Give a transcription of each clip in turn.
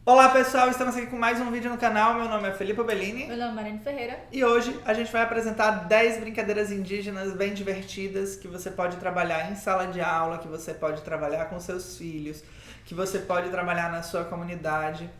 Olá pessoal, estamos aqui com mais um vídeo no canal. Meu nome é Felipe Bellini. Meu nome é Marina Ferreira. E hoje a gente vai apresentar 10 brincadeiras indígenas bem divertidas que você pode trabalhar em sala de aula, que você pode trabalhar com seus filhos, que você pode trabalhar na sua comunidade,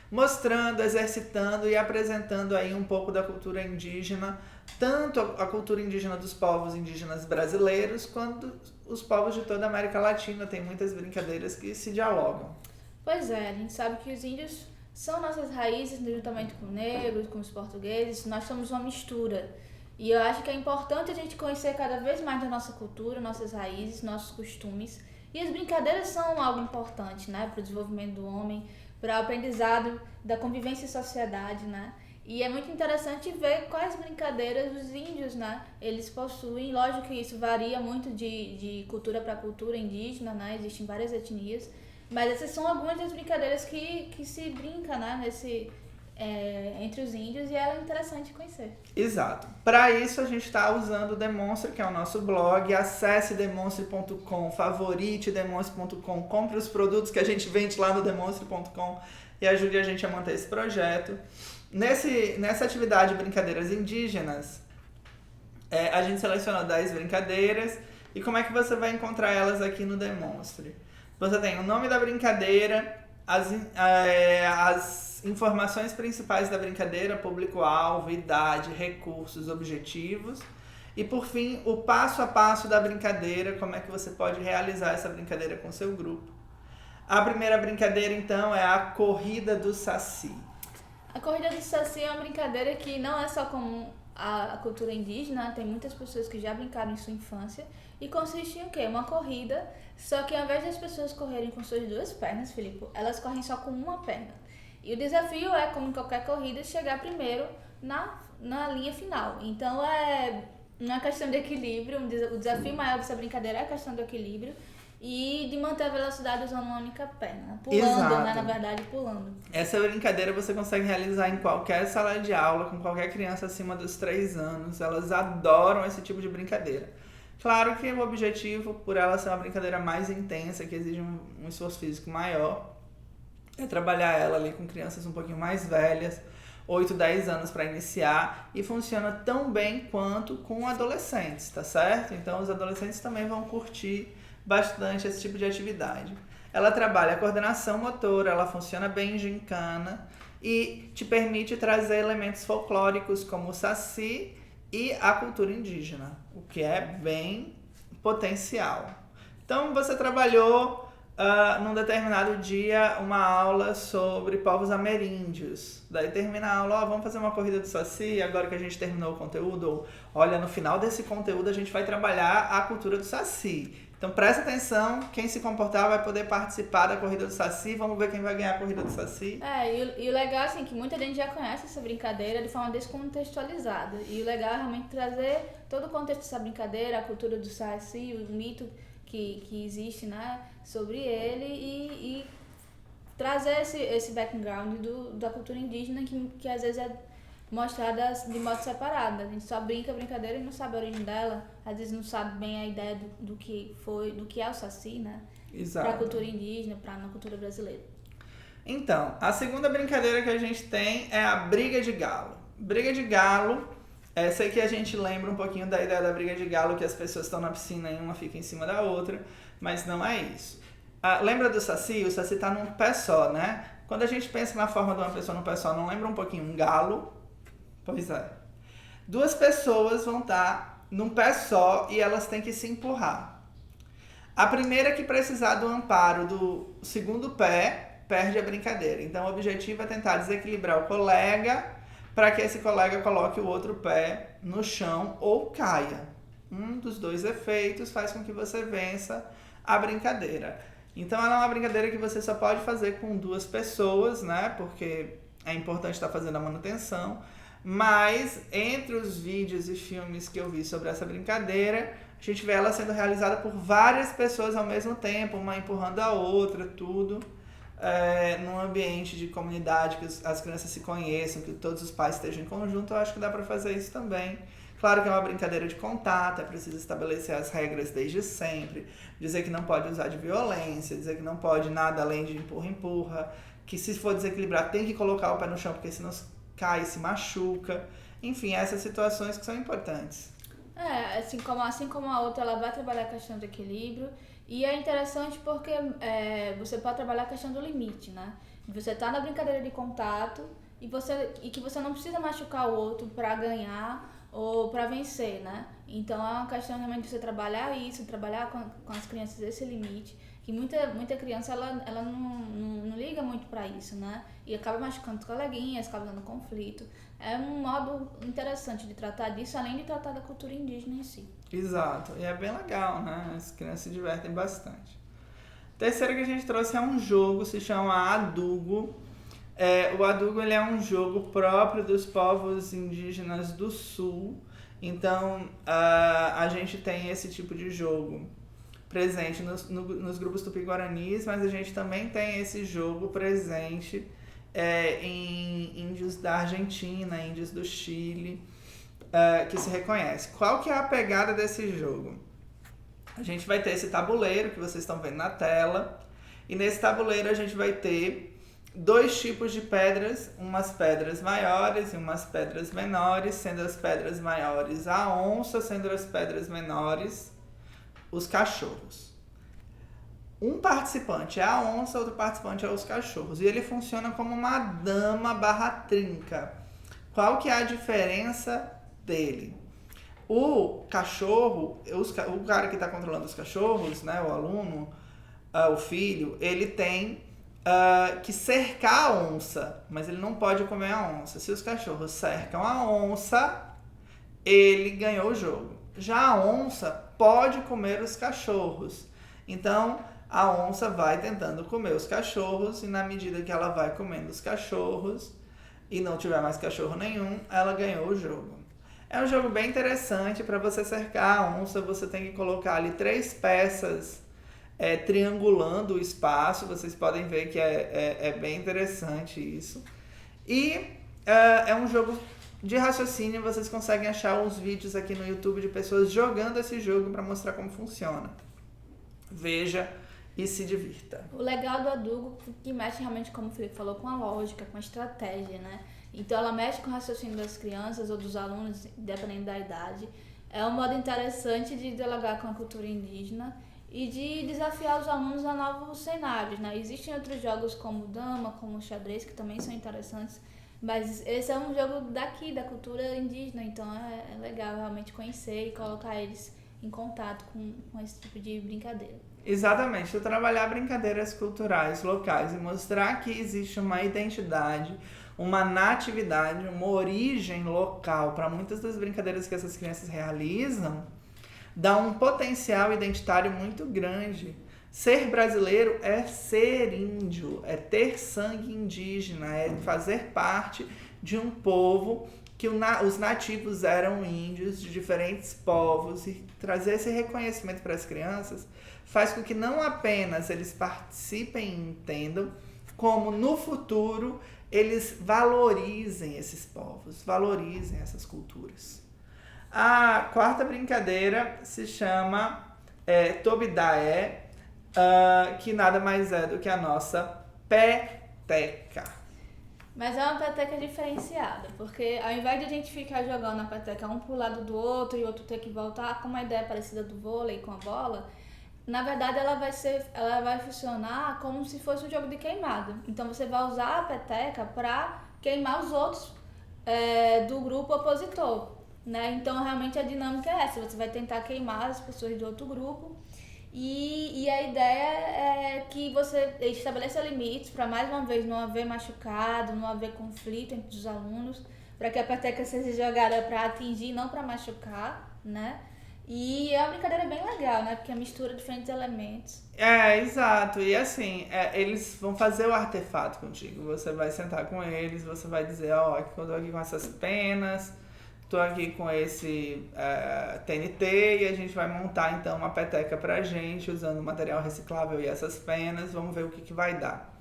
mostrando, exercitando e apresentando aí um pouco da cultura indígena, tanto a cultura indígena dos povos indígenas brasileiros, quanto os povos de toda a América Latina. Tem muitas brincadeiras que se dialogam. Pois é, a gente sabe que os índios são nossas raízes, juntamente com os negros, com os portugueses, nós somos uma mistura. E eu acho que é importante a gente conhecer cada vez mais da nossa cultura, nossas raízes, nossos costumes. E as brincadeiras são algo importante, né, para o desenvolvimento do homem, para o aprendizado da convivência em sociedade, né? E é muito interessante ver quais brincadeiras os índios, né, eles possuem. Lógico que isso varia muito de cultura para cultura indígena, né, existem várias etnias. Mas essas são algumas das brincadeiras que se brinca, né, entre os índios, e é interessante conhecer. Exato. Para isso a gente está usando o Demonstre, que é o nosso blog. Acesse demonstre.com, favorite demonstre.com, compre os produtos que a gente vende lá no demonstre.com e ajude a gente a manter esse projeto. Nessa atividade de brincadeiras indígenas, a gente selecionou 10 brincadeiras. E como é que você vai encontrar elas aqui no Demonstre? Você tem o nome da brincadeira, as informações principais da brincadeira, público-alvo, idade, recursos, objetivos. E por fim, o passo a passo da brincadeira, como é que você pode realizar essa brincadeira com seu grupo. A primeira brincadeira, então, é a Corrida do Saci. A Corrida do Saci é uma brincadeira que não é só comum à cultura indígena, tem muitas pessoas que já brincaram em sua infância. E consiste em o quê? Uma corrida, só que ao invés das pessoas correrem com suas duas pernas, Filipe, elas correm só com uma perna. E o desafio é, como em qualquer corrida, chegar primeiro na linha final. Então é uma questão de equilíbrio, o desafio maior dessa brincadeira é a questão do equilíbrio e de manter a velocidade usando uma única perna. Pulando, Exato. né? Na verdade, pulando. Essa brincadeira você consegue realizar em qualquer sala de aula, com qualquer criança acima dos 3 anos. Elas adoram esse tipo de brincadeira. Claro que o objetivo, por ela ser uma brincadeira mais intensa, que exige um esforço físico maior, é trabalhar ela ali com crianças um pouquinho mais velhas, 8, 10 anos para iniciar, e funciona tão bem quanto com adolescentes, tá certo? Então os adolescentes também vão curtir bastante esse tipo de atividade. Ela trabalha a coordenação motora, ela funciona bem em gincana e te permite trazer elementos folclóricos como o saci e a cultura indígena, o que é bem potencial. Então você trabalhou num determinado dia uma aula sobre povos ameríndios. Daí termina a aula, vamos fazer uma corrida do Saci, agora que a gente terminou o conteúdo, ou olha, no final desse conteúdo a gente vai trabalhar a cultura do Saci. Então presta atenção, quem se comportar vai poder participar da corrida do Saci, vamos ver quem vai ganhar a corrida do Saci. E o legal assim, que muita gente já conhece essa brincadeira de forma descontextualizada. E o legal é realmente trazer todo o contexto dessa brincadeira, a cultura do Saci, o mito que existe, né, sobre ele e trazer esse background da cultura indígena que às vezes é mostrada de modo separado. A gente só brinca a brincadeira e não sabe a origem dela, às vezes não sabe bem a ideia do que é o Saci, né? Exato. Para a cultura indígena, para na cultura brasileira. Então, a segunda brincadeira que a gente tem é a briga de galo. Briga de galo, sei que a gente lembra um pouquinho da ideia da briga de galo, que as pessoas estão na piscina e uma fica em cima da outra, mas não é isso. Lembra do Saci? O Saci está num pé só, né? Quando a gente pensa na forma de uma pessoa num pé só, não lembra um pouquinho um galo? Pois é. 2 pessoas vão estar num pé só e elas têm que se empurrar. A primeira que precisar do amparo do segundo pé, perde a brincadeira. Então o objetivo é tentar desequilibrar o colega para que esse colega coloque o outro pé no chão ou caia. Um dos 2 efeitos faz com que você vença a brincadeira. Então ela é uma brincadeira que você só pode fazer com 2 pessoas, né? Porque é importante estar fazendo a manutenção. Mas entre os vídeos e filmes que eu vi sobre essa brincadeira, a gente vê ela sendo realizada por várias pessoas ao mesmo tempo, uma empurrando a outra, tudo num ambiente de comunidade, que as crianças se conheçam, que todos os pais estejam em conjunto. Eu acho que dá para fazer isso também. Claro que é uma brincadeira de contato, é preciso estabelecer as regras desde sempre, dizer que não pode usar de violência, dizer que não pode nada além de empurra-empurra, que se for desequilibrar tem que colocar o pé no chão, porque senão cai e se machuca. Enfim, essas situações que são importantes. Assim como a outra, ela vai trabalhar a questão do equilíbrio. E é interessante porque você pode trabalhar a questão do limite, né? Você tá na brincadeira de contato e que você não precisa machucar o outro para ganhar ou para vencer, né? Então é uma questão realmente de você trabalhar isso, trabalhar com as crianças esse limite, que muita criança ela não liga muito para isso, né? E acaba machucando os coleguinhas, acaba dando conflito. É um modo interessante de tratar disso, além de tratar da cultura indígena em si. Exato, e é bem legal, né? As crianças se divertem bastante. Terceiro que a gente trouxe é um jogo, se chama Adugo. O Adugo ele é um jogo próprio dos povos indígenas do Sul. Então, a gente tem esse tipo de jogo presente nos grupos tupi-guaranis, mas a gente também tem esse jogo presente em índios da Argentina, índios do Chile, que se reconhece. Qual que é a pegada desse jogo? A gente vai ter esse tabuleiro que vocês estão vendo na tela, e nesse tabuleiro a gente vai ter 2 tipos de pedras, umas pedras maiores e umas pedras menores, sendo as pedras maiores a onça, sendo as pedras menores os cachorros. Um participante é a onça, outro participante é os cachorros, e ele funciona como uma dama / trinca. Qual que é a diferença dele? O cachorro, o cara que está controlando os cachorros, né, o aluno, o filho, ele tem que cercar a onça, mas ele não pode comer a onça. Se os cachorros cercam a onça, ele ganhou o jogo. Já a onça pode comer os cachorros. Então, a onça vai tentando comer os cachorros, e na medida que ela vai comendo os cachorros e não tiver mais cachorro nenhum, ela ganhou o jogo. É um jogo bem interessante. Para você cercar a onça, você tem que colocar ali 3 peças triangulando o espaço. Vocês podem ver que é bem interessante isso. E é um jogo de raciocínio. Vocês conseguem achar uns vídeos aqui no YouTube de pessoas jogando esse jogo para mostrar como funciona. Veja e se divirta. O legal do Adugo que mexe realmente, como o Felipe falou, com a lógica, com a estratégia, né? Então ela mexe com o raciocínio das crianças ou dos alunos, dependendo da idade. É um modo interessante de dialogar com a cultura indígena e de desafiar os alunos a novos cenários, né? Existem outros jogos como dama, como xadrez, que também são interessantes, mas esse é um jogo daqui, da cultura indígena, então é legal realmente conhecer e colocar eles em contato com esse tipo de brincadeira. Exatamente, eu trabalhar brincadeiras culturais locais e mostrar que existe uma identidade, uma natividade, uma origem local para muitas das brincadeiras que essas crianças realizam, dá um potencial identitário muito grande. Ser brasileiro é ser índio, é ter sangue indígena, é fazer parte de um povo que os nativos eram índios de diferentes povos, e trazer esse reconhecimento para as crianças faz com que não apenas eles participem e entendam, como no futuro eles valorizem esses povos, valorizem essas culturas. A 4ª brincadeira se chama Tobidaé, que nada mais é do que a nossa peteca. Mas é uma peteca diferenciada, porque ao invés de a gente ficar jogando a peteca um pro lado do outro e o outro ter que voltar com uma ideia parecida do vôlei com a bola, na verdade ela vai funcionar como se fosse um jogo de queimada. Então você vai usar a peteca para queimar os outros do grupo opositor, né? Então realmente a dinâmica é essa, você vai tentar queimar as pessoas do outro grupo. E a ideia é que você estabeleça limites para, mais uma vez, não haver machucado, não haver conflito entre os alunos, para que a peteca seja jogada para atingir, não para machucar, né? E é uma brincadeira bem legal, né? Porque mistura diferentes elementos. Exato. E assim, eles vão fazer o artefato contigo. Você vai sentar com eles, você vai dizer, ó, eu tô aqui com essas penas, tô aqui com esse TNT, e a gente vai montar então uma peteca pra gente, usando material reciclável e essas penas, vamos ver o que vai dar.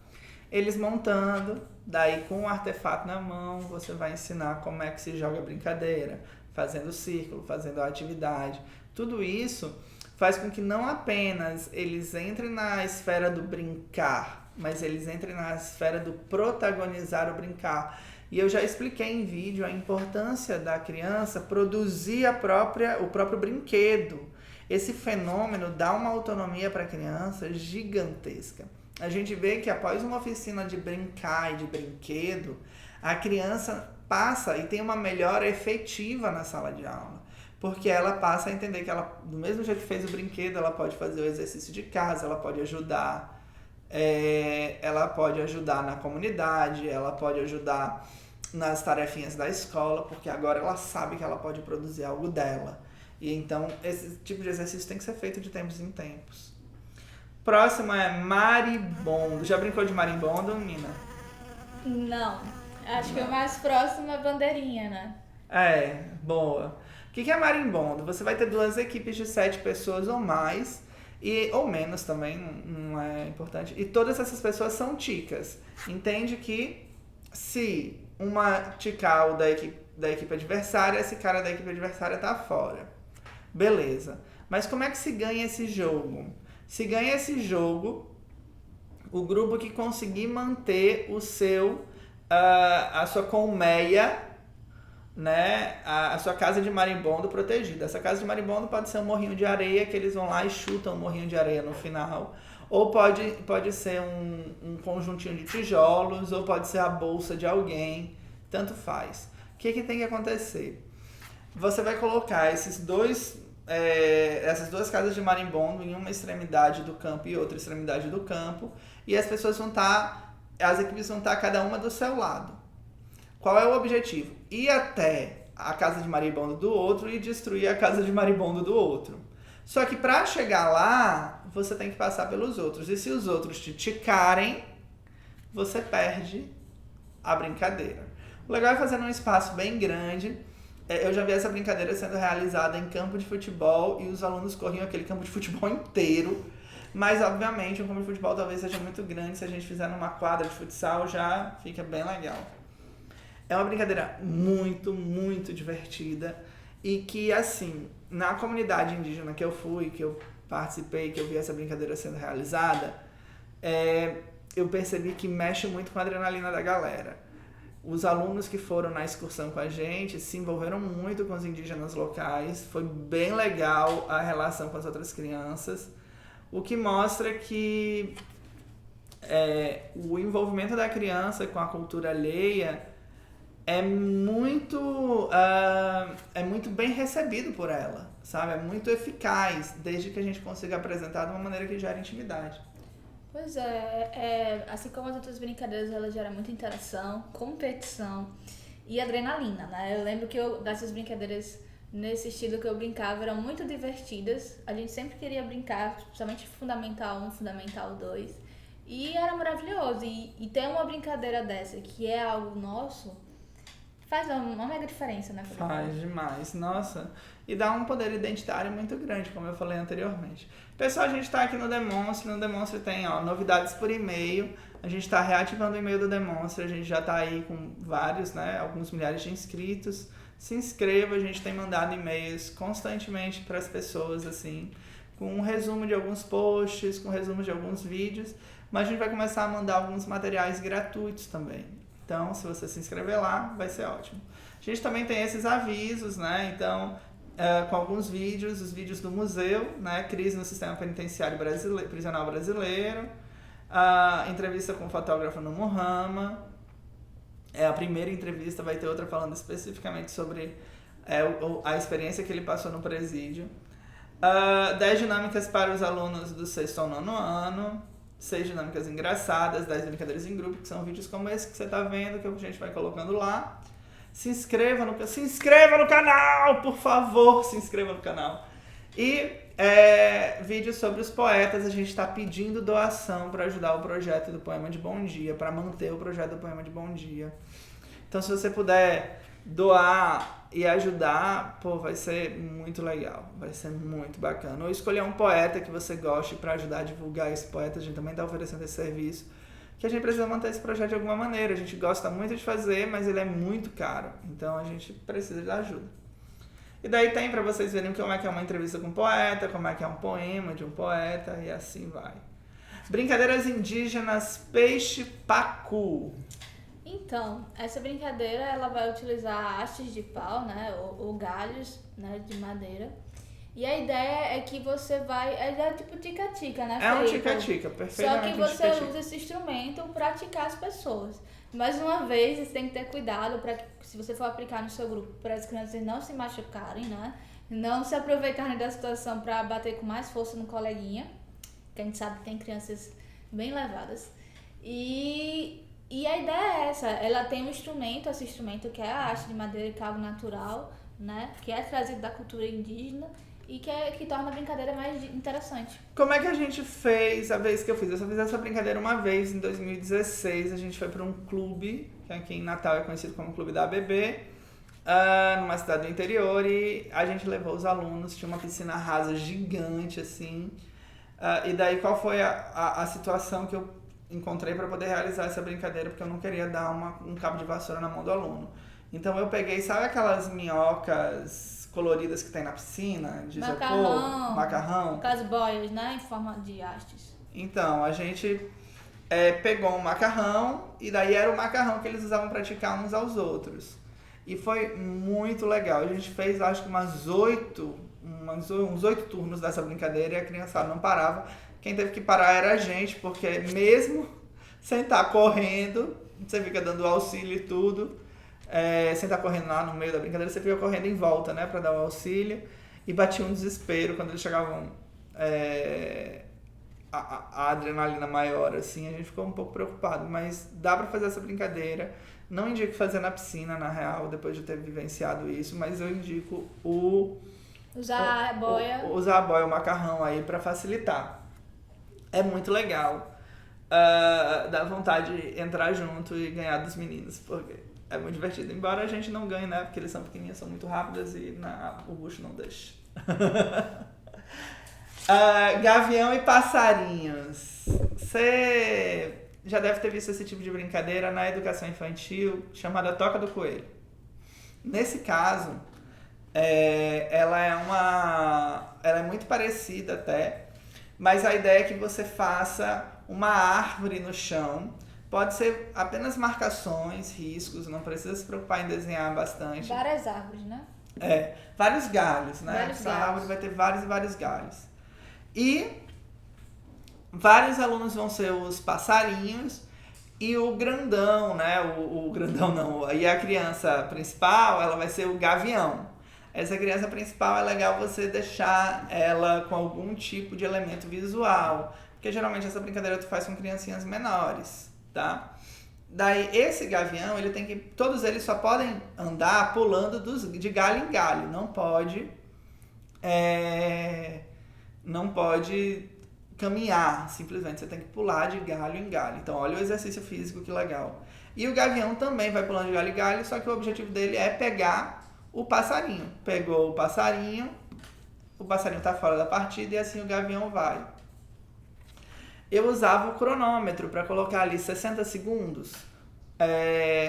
Eles montando, daí com o artefato na mão, você vai ensinar como é que se joga a brincadeira, fazendo círculo, fazendo a atividade. Tudo isso faz com que não apenas eles entrem na esfera do brincar, mas eles entrem na esfera do protagonizar o brincar. E eu já expliquei em vídeo a importância da criança produzir o próprio brinquedo. Esse fenômeno dá uma autonomia para a criança gigantesca. A gente vê que após uma oficina de brincar e de brinquedo, a criança passa e tem uma melhora efetiva na sala de aula. Porque ela passa a entender que ela, do mesmo jeito que fez o brinquedo, ela pode fazer o exercício de casa, ela pode ajudar. Ela pode ajudar na comunidade, ela pode ajudar nas tarefinhas da escola, porque agora ela sabe que ela pode produzir algo dela. E então esse tipo de exercício tem que ser feito de tempos em tempos. Próximo é marimbondo. Já brincou de marimbondo, Nina? Não. Acho que o mais próximo é bandeirinha, né? Boa. O que é marimbondo? Você vai ter 2 equipes de 7 pessoas ou mais, ou menos também, não é importante. E todas essas pessoas são ticas. Entende que se uma ticar o da equipe adversária, esse cara da equipe adversária tá fora. Beleza. Mas como é que se ganha esse jogo? Se ganha esse jogo, o grupo que conseguir manter a sua colmeia, né, a sua casa de marimbondo protegida. Essa casa de marimbondo pode ser um morrinho de areia que eles vão lá e chutam um morrinho de areia no final, ou pode ser um conjuntinho de tijolos, ou pode ser a bolsa de alguém, tanto faz. O que tem que acontecer? Você vai colocar essas 2 casas de marimbondo em uma extremidade do campo e outra extremidade do campo, e as equipes vão estar cada uma do seu lado. Qual é o objetivo? Ir até a casa de marimbondo do outro e destruir a casa de marimbondo do outro. Só que para chegar lá, você tem que passar pelos outros. E se os outros te ticarem, você perde a brincadeira. O legal é fazer num espaço bem grande. Eu já vi essa brincadeira sendo realizada em campo de futebol e os alunos corriam aquele campo de futebol inteiro. Mas, obviamente, um campo de futebol talvez seja muito grande. Se a gente fizer numa quadra de futsal, já fica bem legal. É uma brincadeira muito, muito divertida e que, assim, na comunidade indígena que eu fui, que eu participei, que eu vi essa brincadeira sendo realizada, eu percebi que mexe muito com a adrenalina da galera. Os alunos que foram na excursão com a gente se envolveram muito com os indígenas locais, foi bem legal a relação com as outras crianças, o que mostra que o envolvimento da criança com a cultura alheia é muito bem recebido por ela, sabe? É muito eficaz, desde que a gente consiga apresentar de uma maneira que gere intimidade. Pois assim como as outras brincadeiras, ela gera muita interação, competição e adrenalina, né? Eu lembro que dessas brincadeiras nesse estilo que eu brincava eram muito divertidas. A gente sempre queria brincar, principalmente Fundamental 1, Fundamental 2. E era maravilhoso. E ter uma brincadeira dessa, que é algo nosso, faz uma mega diferença, né? Faz demais, nossa. E dá um poder identitário muito grande, como eu falei anteriormente. Pessoal, a gente está aqui no Demonstre. No Demonstre tem novidades por e-mail. A gente está reativando o e-mail do Demonstre. A gente já está aí com vários, né? Alguns milhares de inscritos. Se inscreva, a gente tem mandado e-mails constantemente para as pessoas, assim, com um resumo de alguns posts, com resumo de alguns vídeos. Mas a gente vai começar a mandar alguns materiais gratuitos também. Então, se você se inscrever lá, vai ser ótimo. A gente também tem esses avisos, né? Então, com alguns vídeos, os vídeos do museu, né? Crise no sistema penitenciário prisional brasileiro, a entrevista com o fotógrafo no Muhama. A primeira entrevista, vai ter outra falando especificamente sobre a experiência que ele passou no presídio. 10 dinâmicas para os alunos do 6º ao 9º ano. 6 dinâmicas engraçadas, 10 brincadeiras em grupo, que são vídeos como esse que você está vendo, que a gente vai colocando lá. Se inscreva no canal, por favor, se inscreva no canal. E vídeos sobre os poetas, a gente está pedindo doação para ajudar o projeto do Poema de Bom Dia, para manter o projeto do Poema de Bom Dia. Então, se você puder doar e ajudar, vai ser muito legal, vai ser muito bacana. Ou escolher um poeta que você goste para ajudar a divulgar esse poeta, a gente também está oferecendo esse serviço, que a gente precisa manter esse projeto de alguma maneira. A gente gosta muito de fazer, mas ele é muito caro, então a gente precisa de ajuda. E daí tem para vocês verem como é que é uma entrevista com um poeta, como é que é um poema de um poeta, e assim vai. Brincadeiras indígenas peixe-pacu. Então, essa brincadeira ela vai utilizar hastes de pau, né, ou galhos, né, de madeira. E a ideia é que você vai... É tipo tica-tica, né, É um Felipe? tica-tica, Só perfeitamente que um você tica-tica. usa esse instrumento para ticar as pessoas. Mais uma vez, você tem que ter cuidado para que, se você for aplicar no seu grupo, para as crianças não se machucarem, né? Não se aproveitarem da situação para bater com mais força no coleguinha, que a gente sabe que tem crianças bem levadas. E a ideia é essa, ela tem um instrumento, esse instrumento que é a haste de madeira, que é algo natural, né? Que é trazido da cultura indígena e que torna a brincadeira mais interessante. Como é que a gente fez a vez que eu fiz? Eu só fiz essa brincadeira uma vez, em 2016. A gente foi para um clube, que aqui em Natal é conhecido como Clube da ABB, numa cidade do interior, e a gente levou os alunos, tinha uma piscina rasa gigante, assim. E daí qual foi a situação que eu encontrei para poder realizar essa brincadeira, porque eu não queria dar um cabo de vassoura na mão do aluno. Então eu peguei, sabe aquelas minhocas coloridas que tem na piscina, de isopor, macarrão? Aquelas boias, né, em forma de hastes. Então, a gente pegou um macarrão, e daí era o macarrão que eles usavam para ticar uns aos outros. E foi muito legal. A gente fez, acho que uns 8 turnos dessa brincadeira, e a criançada não parava. Quem teve que parar era a gente, porque mesmo sem estar correndo, você fica dando auxílio e tudo, sem estar correndo lá no meio da brincadeira, você fica correndo em volta, né, pra dar o auxílio, e batia um desespero quando eles chegavam a adrenalina maior, assim, a gente ficou um pouco preocupado, mas dá pra fazer essa brincadeira. Não indico fazer na piscina, na real, depois de ter vivenciado isso, mas eu indico usar a boia. Usar a boia, o macarrão aí pra facilitar. É muito legal. Dá vontade de entrar junto e ganhar dos meninos, porque é muito divertido. Embora a gente não ganhe, né? Porque eles são pequenininhos, são muito rápidos e o bucho não deixa. Gavião e passarinhos. Você já deve ter visto esse tipo de brincadeira na educação infantil, chamada Toca do Coelho. Nesse caso, ela é muito parecida até, mas a ideia é que você faça uma árvore no chão. Pode ser apenas marcações, riscos, não precisa se preocupar em desenhar bastante. Várias árvores, né? Vários galhos, né? Essa árvore vai ter vários e vários galhos. E vários alunos vão ser os passarinhos, e o grandão, né? O grandão não, e a criança principal, ela vai ser o gavião. Essa criança principal é legal você deixar ela com algum tipo de elemento visual, porque geralmente essa brincadeira tu faz com criancinhas menores, tá? Daí esse gavião, todos eles só podem andar pulando de galho em galho, não pode caminhar, simplesmente, você tem que pular de galho em galho. Então olha o exercício físico, que legal. E o gavião também vai pulando de galho em galho, só que o objetivo dele é pegar o passarinho. Pegou o passarinho tá fora da partida, e assim o gavião vai. Eu usava o cronômetro para colocar ali 60 segundos,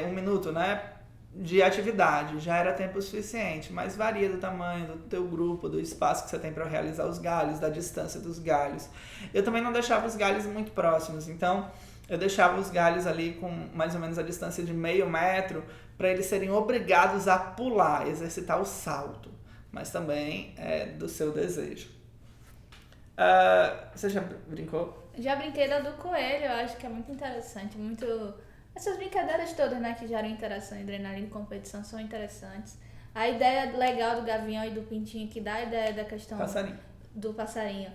1 minuto, né, de atividade. Já era tempo suficiente, mas varia do tamanho do teu grupo, do espaço que você tem para realizar os galhos, da distância dos galhos. Eu também não deixava os galhos muito próximos, então eu deixava os galhos ali com mais ou menos a distância de meio metro, para eles serem obrigados a pular, exercitar o salto, mas também do seu desejo. Você já brincou? Já brinquei da do coelho, eu acho que é muito interessante, essas brincadeiras todas, né, que geram interação, adrenalina e competição, são interessantes. A ideia legal do gavião e do pintinho, que dá a ideia da questão do passarinho,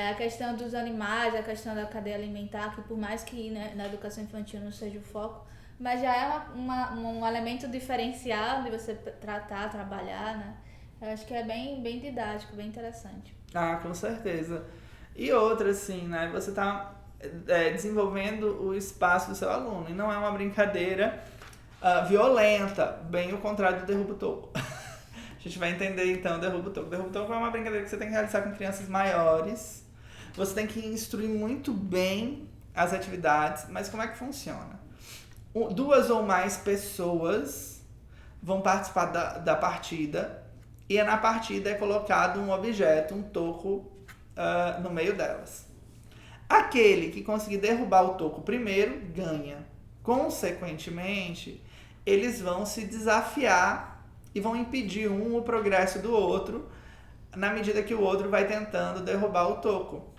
a questão dos animais, a questão da cadeia alimentar, que por mais que, né, na educação infantil não seja o foco, mas já é um elemento diferencial de você trabalhar, né? Eu acho que é bem, bem didático, bem interessante. Com certeza. E outra, assim, né? Você tá desenvolvendo o espaço do seu aluno. E não é uma brincadeira violenta, bem o contrário do derrubo-toco. A gente vai entender, então, o derrubo-toco. O derrubo-toco é uma brincadeira que você tem que realizar com crianças maiores. Você tem que instruir muito bem as atividades. Mas como é que funciona? 2 ou mais pessoas vão participar da partida, e na partida é colocado um objeto, um toco, no meio delas. Aquele que conseguir derrubar o toco primeiro, ganha. Consequentemente, eles vão se desafiar e vão impedir o progresso do outro, na medida que o outro vai tentando derrubar o toco.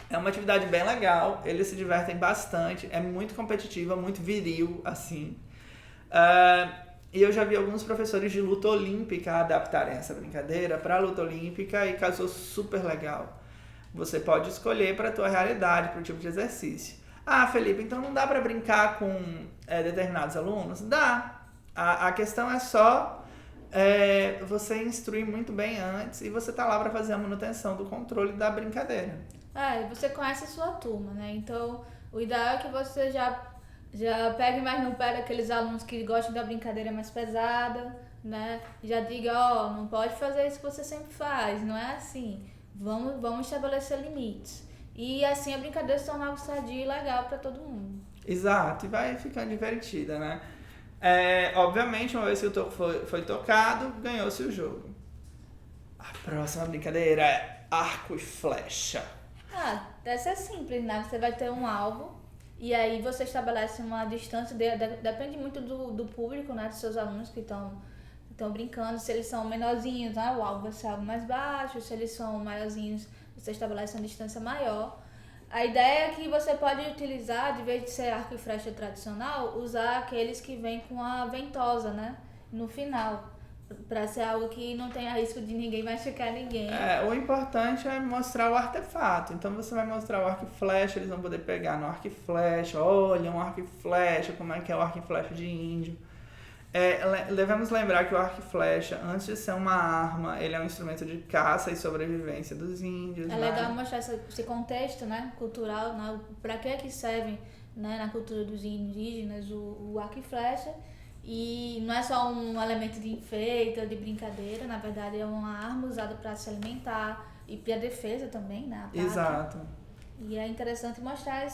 É uma atividade bem legal, eles se divertem bastante, é muito competitiva, muito viril, assim. E eu já vi alguns professores de luta olímpica adaptarem essa brincadeira para a luta olímpica e casou super legal. Você pode escolher para a tua realidade, para o tipo de exercício. Ah, Felipe, então não dá para brincar com determinados alunos? Dá. A questão é só você instruir muito bem antes e você tá lá para fazer a manutenção do controle da brincadeira. Você conhece a sua turma, né? Então, o ideal é que você já pegue mais no pé daqueles alunos que gostam da brincadeira mais pesada, né? Já diga, não pode fazer isso que você sempre faz, não é assim. Vamos estabelecer limites. E assim a brincadeira se torna algo sadio e legal para todo mundo. Exato, e vai ficando divertida, né? Obviamente, uma vez que o toco foi tocado, ganhou-se o jogo. A próxima brincadeira é arco e flecha. Essa é simples, né? Você vai ter um alvo e aí você estabelece uma distância, depende muito do público, né? Dos seus alunos que estão brincando. Se eles são menorzinhos, né? O alvo vai ser algo mais baixo. Se eles são maiorzinhos, você estabelece uma distância maior. A ideia é que você pode utilizar, de vez de ser arco e flecha tradicional, usar aqueles que vêm com a ventosa, né? No final. Pra ser algo que não tenha risco de ninguém machucar ninguém. O importante é mostrar o artefato. Então você vai mostrar o arco e flecha, eles vão poder pegar no arco e flecha. Olha, um arco e flecha, como é que é o arco e flecha de índio. Devemos lembrar que o arco e flecha, antes de ser uma arma, ele é um instrumento de caça e sobrevivência dos índios. É legal mostrar esse contexto, né, cultural, né, para que serve, né, na cultura dos indígenas o arco e flecha. E não é só um elemento de enfeite ou de brincadeira, na verdade é uma arma usada para se alimentar e para defesa também, né? Ataque. Exato. E é interessante mostrar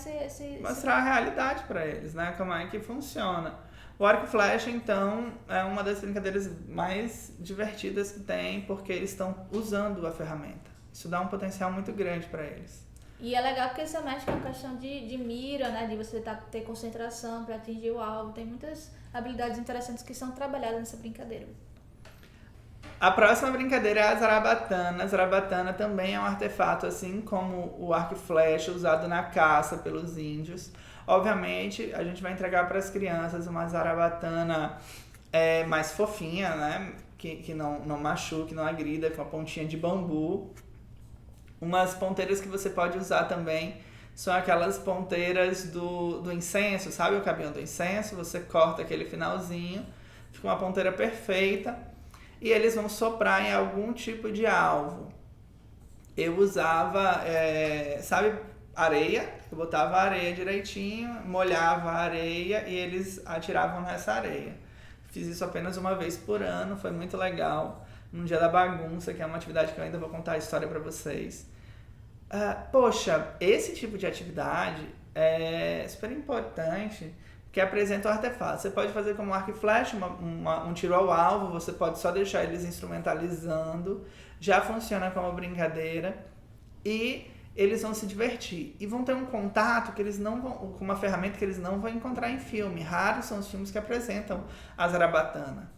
mostrar a realidade para eles, né? Como é que funciona. O arco e flecha, então, é uma das brincadeiras mais divertidas que tem, porque eles estão usando a ferramenta. Isso dá um potencial muito grande para eles. E é legal porque você mexe com a questão de mira, né? De você ter concentração para atingir o alvo. Tem muitas habilidades interessantes que são trabalhadas nessa brincadeira. A próxima brincadeira é a zarabatana. A zarabatana também é um artefato, assim como o arco e flecha, usado na caça pelos índios. Obviamente, a gente vai entregar para as crianças uma zarabatana mais fofinha, né? Que não machuque, não agrida, com a pontinha de bambu. Umas ponteiras que você pode usar também são aquelas ponteiras do incenso, sabe o cabinho do incenso? Você corta aquele finalzinho, fica uma ponteira perfeita e eles vão soprar em algum tipo de alvo. Eu usava, areia, eu botava a areia direitinho, molhava a areia e eles atiravam nessa areia. Fiz isso apenas uma vez por ano, foi muito legal. No dia da bagunça, que é uma atividade que eu ainda vou contar a história para vocês. Poxa, esse tipo de atividade é super importante, que apresenta o artefato. Você pode fazer como arco e flecha, um tiro ao alvo, você pode só deixar eles instrumentalizando, já funciona como brincadeira e eles vão se divertir. E vão ter um contato que eles não vão, com uma ferramenta que eles não vão encontrar em filme. Raros são os filmes que apresentam a zarabatana.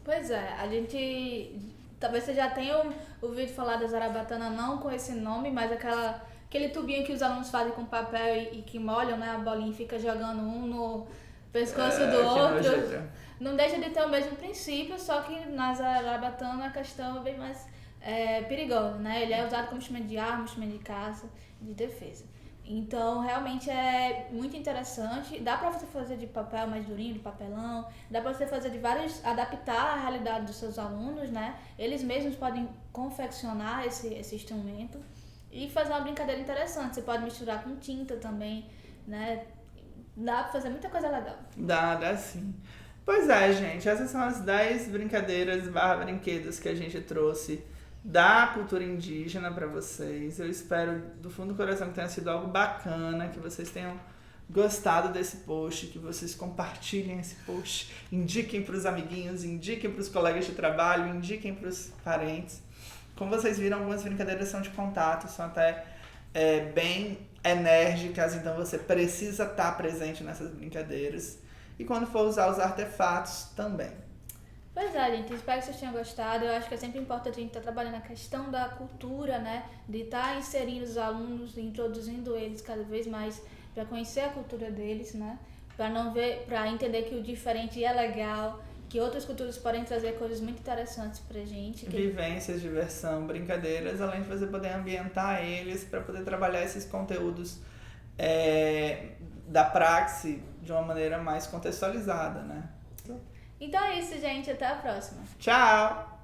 Pois é, a gente... Talvez você já tenha ouvido falar da zarabatana, não com esse nome, mas aquele tubinho que os alunos fazem com papel e que molham, né, a bolinha e fica jogando um no pescoço do outro. Não deixa de ter o mesmo princípio, só que na zarabatana a questão é bem mais perigosa, né? Ele é usado como instrumento de arma, instrumento de caça, de defesa. Então, realmente é muito interessante. Dá pra você fazer de papel mais durinho, de papelão. Dá pra você fazer de vários... Adaptar a realidade dos seus alunos, né? Eles mesmos podem confeccionar esse instrumento e fazer uma brincadeira interessante. Você pode misturar com tinta também, né? Dá pra fazer muita coisa legal. Dá sim. Pois é, gente. Essas são as 10 brincadeiras / brinquedos que a gente trouxe da cultura indígena para vocês. Eu espero do fundo do coração que tenha sido algo bacana, que vocês tenham gostado desse post, que vocês compartilhem esse post, indiquem para os amiguinhos, indiquem para os colegas de trabalho, indiquem para os parentes. Como vocês viram, algumas brincadeiras são de contato, são até bem enérgicas, então você precisa estar presente nessas brincadeiras. E quando for usar os artefatos, também. Pois é, gente, espero que vocês tenham gostado. Eu acho que é sempre importante a gente estar trabalhando a questão da cultura, né? De estar inserindo os alunos, introduzindo eles cada vez mais para conhecer a cultura deles, né? Para entender que o diferente é legal, que outras culturas podem trazer coisas muito interessantes pra gente. Vivências, diversão, brincadeiras, além de você poder ambientar eles para poder trabalhar esses conteúdos da praxe de uma maneira mais contextualizada, né? Então é isso, gente. Até a próxima. Tchau!